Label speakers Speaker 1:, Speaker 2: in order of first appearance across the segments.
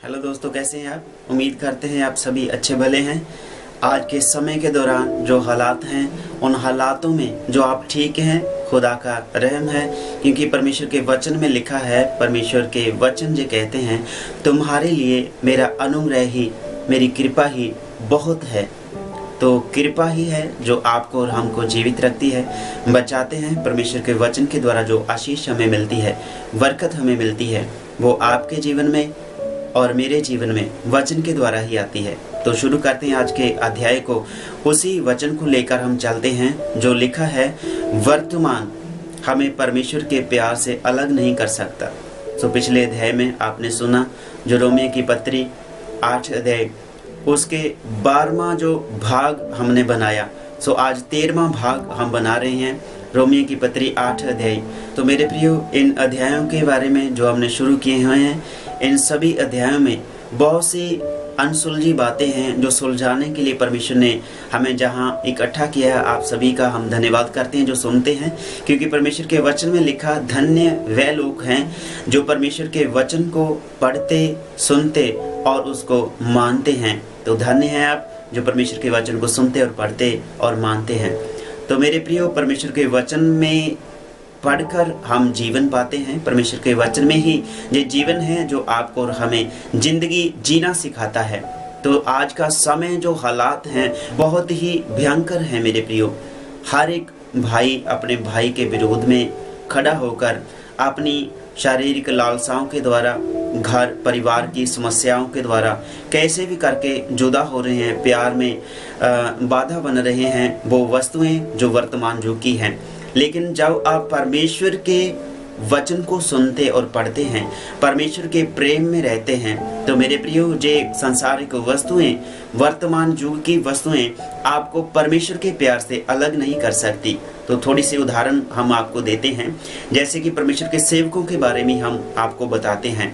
Speaker 1: Hello दोस्तों, कैसे हैं आप? उम्मीद करते हैं आप सभी अच्छे भले हैं। आज के समय के दौरान जो हालात हैं, उन हालातों में जो आप ठीक हैं, खुदा का रहम है। क्योंकि परमेश्वर के वचन में लिखा है, परमेश्वर के वचन जो कहते हैं, तुम्हारे लिए मेरा अनुग्रह ही, मेरी कृपा ही बहुत है। तो कृपा ही है जो आपको और हमको जीवित रखती है, बचाते हैं। परमेश्वर के वचन के द्वारा जो आशीष हमें मिलती है, बरकत हमें मिलती है, वो आपके जीवन में और मेरे जीवन में वचन के द्वारा ही आती है। तो शुरू करते हैं आज के अध्याय को। उसी वचन को लेकर हम चलते हैं जो लिखा है, वर्तमान हमें परमेश्वर के प्यार से अलग नहीं कर सकता। तो पिछले अध्याय में आपने सुना जो रोमियो की पत्री 8 अध्याय, उसके 12वां जो भाग हमने बनाया। सो आज 13वां भाग हम बना रहे हैं, रोमियो की पत्री 8 अध्याय। तो मेरे प्रियो, इन अध्यायों के बारे में जो हमने शुरू किए हुए हैं, इन सभी अध्यायों में बहुत सी अनसुलझी बातें हैं जो सुलझाने के लिए परमेश्वर ने हमें जहां इकट्ठा किया है। आप सभी का हम धन्यवाद करते हैं जो सुनते हैं, क्योंकि परमेश्वर के वचन में लिखा, धन्य वे लोग हैं जो परमेश्वर के वचन को पढ़ते, सुनते और उसको मानते हैं। तो धन्य हैं आप जो परमेश्वर के वचन को सुनते और पढ़ते और मानते हैं। तो मेरे प्रियो, परमेश्वर के वचन में पढ़कर हम जीवन पाते हैं। परमेश्वर के वचन में ही ये जीवन है जो आपको और हमें जिंदगी जीना सिखाता है। तो आज का समय जो हालात हैं बहुत ही भयंकर है मेरे प्रियो। हर एक भाई अपने भाई के विरोध में खड़ा होकर अपनी शारीरिक लालसाओं के द्वारा, घर परिवार की समस्याओं के द्वारा कैसे भी करके जुदा हो रहे हैं, प्यार में बाधा बन रहे हैं। वो वस्तुएं जो वर्तमान युग की हैं। लेकिन जब आप परमेश्वर के वचन को सुनते और पढ़ते हैं, परमेश्वर के प्रेम में रहते हैं, तो मेरे प्रियो, जे सांसारिक वस्तुएं, वर्तमान युग की वस्तुएं आपको परमेश्वर के प्यार से अलग नहीं कर सकती। तो थोड़ी सी उदाहरण हम आपको देते हैं। जैसे कि परमेश्वर के सेवकों के बारे में हम आपको बताते हैं।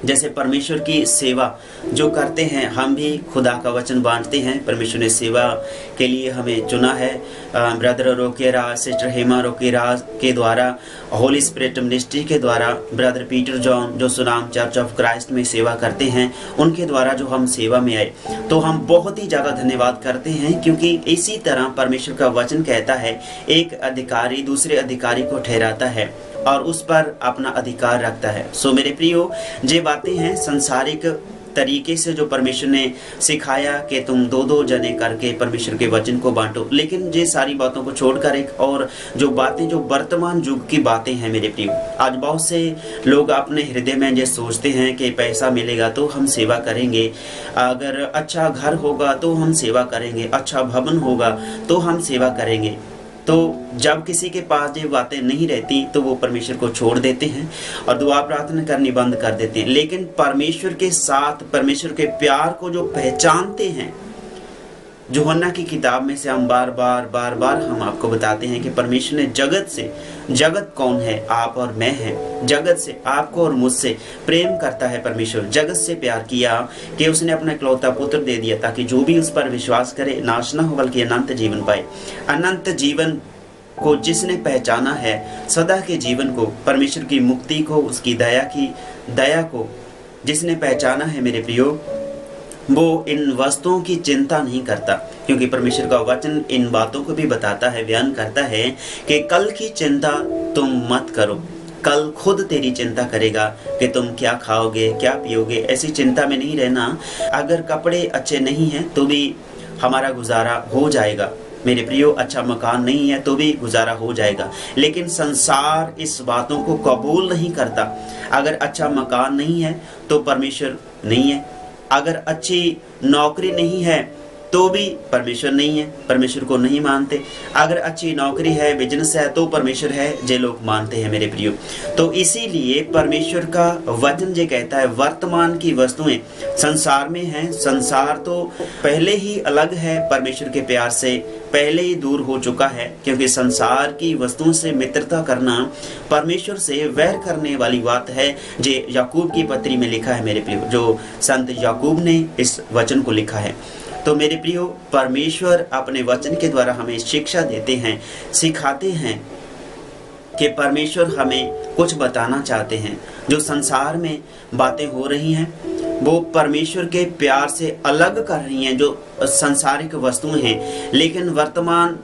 Speaker 1: जैसे परमेश्वर की सेवा जो करते हैं, हम भी खुदा का वचन बांटते हैं। परमेश्वर ने सेवा के लिए हमें चुना है। ब्रदर रोकेरा, सिस्टर हेमा रोकेरा के द्वारा, होली स्पिरिट मिनिस्ट्री के द्वारा, ब्रदर पीटर जॉन जो सुनाम चर्च ऑफ क्राइस्ट में सेवा करते हैं, उनके द्वारा जो हम सेवा में आए, तो हम बहुत ही ज़्यादा धन्यवाद करते हैं। क्योंकि इसी तरह परमेश्वर का वचन कहता है, एक अधिकारी दूसरे अधिकारी को ठहराता है और उस पर अपना अधिकार रखता है। सो मेरे प्रियो, ये बातें हैं संसारिक तरीके से जो परमेश्वर ने सिखाया कि तुम दो दो जने करके परमेश्वर के वचन को बांटो। लेकिन ये सारी बातों को छोड़कर एक और जो बातें, जो वर्तमान युग की बातें हैं मेरे प्रियो। आज बहुत से लोग अपने हृदय में ये सोचते हैं कि पैसा मिलेगा तो हम सेवा करेंगे, अगर अच्छा घर होगा तो हम सेवा करेंगे, अच्छा भवन होगा तो हम सेवा करेंगे। तो जब किसी के पास ये बातें नहीं रहती तो वो परमेश्वर को छोड़ देते हैं और दुआ प्रार्थना करनी बंद कर देते हैं। लेकिन परमेश्वर के साथ, परमेश्वर के प्यार को जो पहचानते हैं, यूहन्ना की किताब में से हम बार बार हम आपको बताते हैं कि परमेश्वर ने जगत से, जगत कौन है? आप और मैं हैं। जगत से, आपको और मुझसे प्रेम करता है परमेश्वर। जगत से प्यार किया कि उसने अपना इकलौता पुत्र दे दिया, ताकि जो भी उस पर विश्वास करे नाश न हो बल्कि अनंत जीवन पाए। अनंत जीवन को जिसने पहचाना है, सदा के जीवन को, परमेश्वर की मुक्ति को, उसकी दया को जिसने पहचाना है मेरे प्रियो, वो इन वस्तुओं की चिंता नहीं करता। क्योंकि परमेश्वर का वचन इन बातों को भी बताता है, बयान करता है कि कल की चिंता तुम मत करो, कल खुद तेरी चिंता करेगा कि तुम क्या खाओगे, क्या पियोगे। ऐसी चिंता में नहीं रहना। अगर कपड़े अच्छे नहीं हैं तो भी हमारा गुजारा हो जाएगा मेरे प्रियो। अच्छा मकान नहीं है तो भी गुजारा हो जाएगा। लेकिन संसार इस बातों को कबूल नहीं करता। अगर अच्छा मकान नहीं है तो परमेश्वर नहीं है, अगर अच्छी नौकरी नहीं है तो भी परमेश्वर नहीं है, परमेश्वर को नहीं मानते। अगर अच्छी नौकरी है, बिजनेस है, तो परमेश्वर है, जे लोग मानते हैं मेरे प्रियो। तो इसीलिए परमेश्वर का वचन जे कहता है, वर्तमान की वस्तुएं संसार में हैं। संसार तो पहले ही अलग है, परमेश्वर के प्यार से पहले ही दूर हो चुका है। क्योंकि संसार की वस्तुओं से मित्रता करना परमेश्वर से वैर करने वाली बात है। जे याकूब की पत्री में लिखा है मेरे प्रियो, जो संत याकूब ने इस वचन को लिखा है। तो मेरे प्रियो, परमेश्वर अपने वचन के द्वारा हमें शिक्षा देते हैं, सिखाते हैं कि परमेश्वर हमें कुछ बताना चाहते हैं। जो संसार में बातें हो रही हैं, वो परमेश्वर के प्यार से अलग कर रही हैं, जो सांसारिक वस्तुएं हैं। लेकिन वर्तमान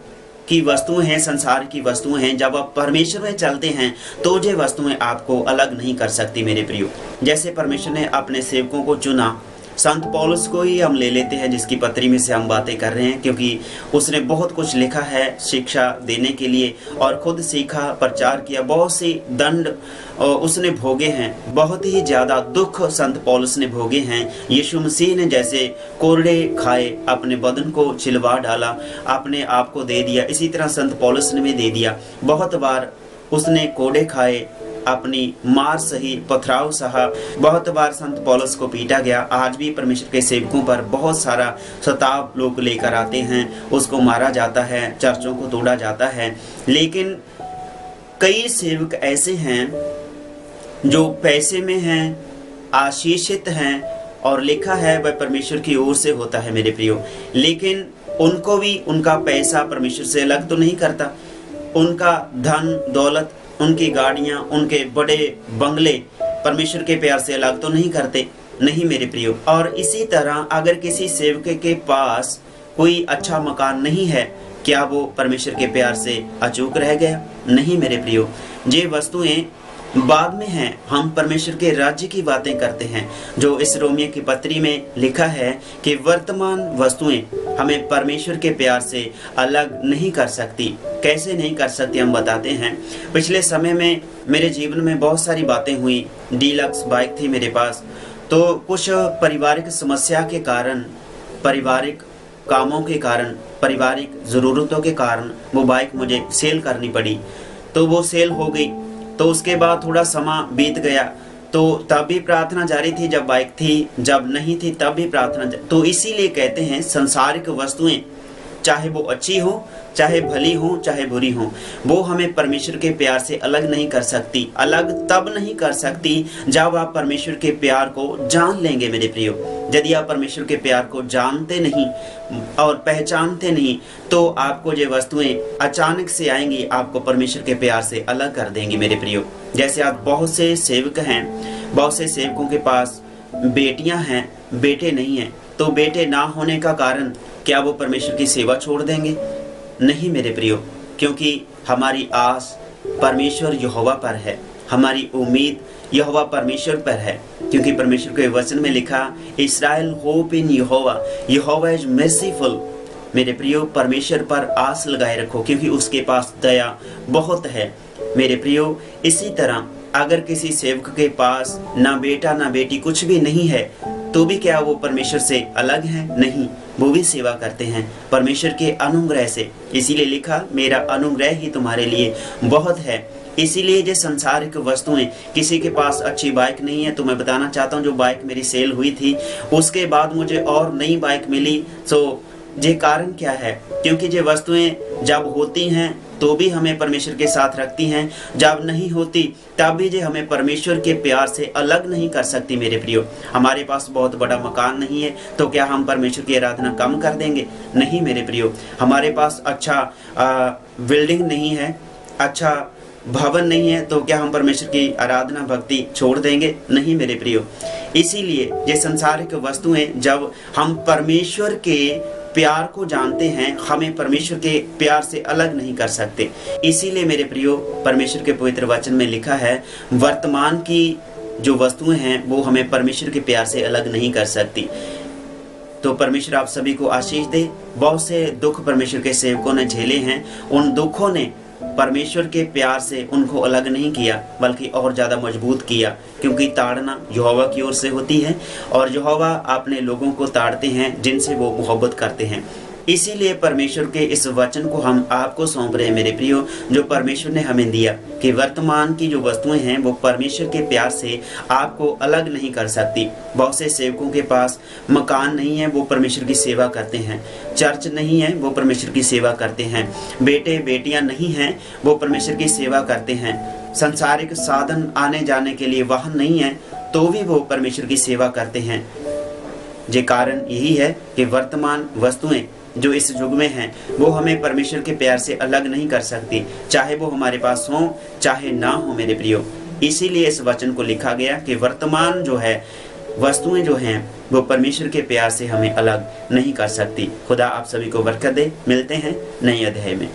Speaker 1: की वस्तुएं हैं, संसार की वस्तुएं हैं, जब आप परमेश्वर में चलते हैं तो ये वस्तुएं आपको अलग नहीं कर सकती मेरे प्रियो। जैसे परमेश्वर ने अपने सेवकों को चुना, संत पौलुस को ही हम ले लेते हैं, जिसकी पत्री में से हम बातें कर रहे हैं, क्योंकि उसने बहुत कुछ लिखा है शिक्षा देने के लिए और खुद सीखा, प्रचार किया, बहुत सी दंड उसने भोगे हैं, बहुत ही ज़्यादा दुख संत पौलुस ने भोगे हैं। यीशु मसीह ने जैसे कोरड़े खाए, अपने बदन को छिलवा डाला, अपने आप को दे दिया, इसी तरह संत पौलुस ने भी दे दिया। बहुत बार उसने कोड़े खाए, अपनी मार सही, पथराव सहा, बहुत बार संत पौलुस को पीटा गया। आज भी परमेश्वर के सेवकों पर बहुत सारा सताव लोग लेकर आते हैं, उसको मारा जाता है, चर्चों को तोड़ा जाता है। लेकिन कई सेवक ऐसे हैं जो पैसे में हैं, आशीषित हैं, और लिखा है वह परमेश्वर की ओर से होता है मेरे प्रियो। लेकिन उनको भी उनका पैसा परमेश्वर से अलग तो नहीं करता, उनका धन दौलत, उनकी गाड़ियां, उनके बड़े बंगले परमेश्वर के प्यार से अलग तो नहीं करते, नहीं मेरे प्रियो। और इसी तरह अगर किसी सेवक के पास कोई अच्छा मकान नहीं है, क्या वो परमेश्वर के प्यार से अचूक रह गया? नहीं मेरे प्रियो। ये वस्तुएं बाद में हैं, हम परमेश्वर के राज्य की बातें करते हैं, जो इस रोमियो की पत्री में लिखा है कि वर्तमान वस्तुएं हमें परमेश्वर के प्यार से अलग नहीं कर सकती। कैसे नहीं कर सकती हम बताते हैं। पिछले समय में मेरे जीवन में बहुत सारी बातें हुई। डीलक्स बाइक थी मेरे पास, तो कुछ पारिवारिक समस्या के कारण, पारिवारिक कामों के कारण, पारिवारिक ज़रूरतों के कारण वो बाइक मुझे सेल करनी पड़ी। तो वो सेल हो गई, तो उसके बाद थोड़ा समय बीत गया, तो तब भी प्रार्थना जारी थी जब बाइक थी, जब नहीं थी तब भी प्रार्थना। तो इसीलिए कहते हैं सांसारिक वस्तुएं, चाहे वो अच्छी हो, चाहे भली हो, चाहे बुरी हो, वो हमें परमेश्वर के प्यार से अलग नहीं कर सकती। अलग तब नहीं कर सकती जब आप परमेश्वर के प्यार को जान लेंगे मेरे प्रियो। यदि आप परमेश्वर के प्यार को जानते नहीं और पहचानते नहीं, तो आपको ये वस्तुएं अचानक से आएंगी, आपको परमेश्वर के प्यार से अलग कर देंगी मेरे प्रियो। जैसे आज बहुत से सेवक हैं, बहुत से सेवकों के पास बेटियां हैं, बेटे नहीं हैं, तो बेटे ना होने का कारण क्या वो परमेश्वर की सेवा छोड़ देंगे? नहीं मेरे प्रियो, क्योंकि हमारी आस परमेश्वर यहोवा पर है, हमारी उम्मीद यहोवा परमेश्वर पर है। क्योंकि परमेश्वर के वचन में लिखा, Israel hope in Jehovah, Jehovah is merciful. मेरे प्रियो, परमेश्वर पर आस लगाए रखो, क्योंकि उसके पास दया बहुत है मेरे प्रियो। इसी तरह अगर किसी सेवक के पास ना बेटा ना बेटी, कुछ भी नहीं है, तो भी क्या वो परमेश्वर से अलग हैं? नहीं, वो भी सेवा करते हैं परमेश्वर के अनुग्रह से। इसीलिए लिखा, मेरा अनुग्रह ही तुम्हारे लिए बहुत है। इसीलिए जो संसारिक वस्तुएं, किसी के पास अच्छी बाइक नहीं है, तो मैं बताना चाहता हूँ, जो बाइक मेरी सेल हुई थी उसके बाद मुझे और नई बाइक मिली। तो ये कारण क्या है? क्योंकि ये वस्तुएं जब होती हैं तो भी हमें परमेश्वर के साथ रखती हैं, जब नहीं होती तब भी ये हमें परमेश्वर के प्यार से अलग नहीं कर सकती मेरे प्रियो। हमारे पास बहुत बड़ा मकान नहीं है, तो क्या हम परमेश्वर की आराधना कम कर देंगे? नहीं मेरे प्रियो। हमारे पास अच्छा बिल्डिंग नहीं है, अच्छा भवन नहीं है, तो क्या हम परमेश्वर की आराधना भक्ति छोड़ देंगे? नहीं मेरे प्रियो। इसीलिए ये संसारिक वस्तुएं, जब हम परमेश्वर के प्यार को जानते हैं, हमें परमेश्वर के प्यार से अलग नहीं कर सकते। इसीलिए मेरे प्रियो, परमेश्वर के पवित्र वचन में लिखा है, वर्तमान की जो वस्तुएं हैं वो हमें परमेश्वर के प्यार से अलग नहीं कर सकती। तो परमेश्वर आप सभी को आशीष दे। बहुत से दुख परमेश्वर के सेवकों ने झेले हैं, उन दुखों ने परमेश्वर के प्यार से उनको अलग नहीं किया, बल्कि और ज़्यादा मजबूत किया। क्योंकि ताड़ना यहोवा की ओर से होती है, और यहोवा अपने लोगों को ताड़ते हैं जिनसे वो मोहब्बत करते हैं। इसीलिए परमेश्वर के इस वचन को हम आपको सौंप रहे हैं मेरे प्रियो, जो परमेश्वर ने हमें दिया, कि वर्तमान की जो वस्तुएं हैं वो परमेश्वर के प्यार से आपको अलग नहीं कर सकती। बहुत से सेवकों के पास मकान नहीं है, वो परमेश्वर की सेवा करते हैं। चर्च नहीं है, वो परमेश्वर की सेवा करते हैं। बेटे बेटियां नहीं हैं, वो परमेश्वर की सेवा करते हैं। संसारिक साधन आने जाने के लिए वाहन नहीं है, तो भी वो परमेश्वर की सेवा करते हैं। ये कारण यही है कि वर्तमान वस्तुएं जो इस युग में हैं, वो हमें परमेश्वर के प्यार से अलग नहीं कर सकती, चाहे वो हमारे पास हो चाहे ना हो मेरे प्रियो। इसीलिए इस वचन को लिखा गया कि वर्तमान जो है वस्तुएं जो हैं वो परमेश्वर के प्यार से हमें अलग नहीं कर सकती। खुदा आप सभी को बरकत दे। मिलते हैं नए अध्याय में।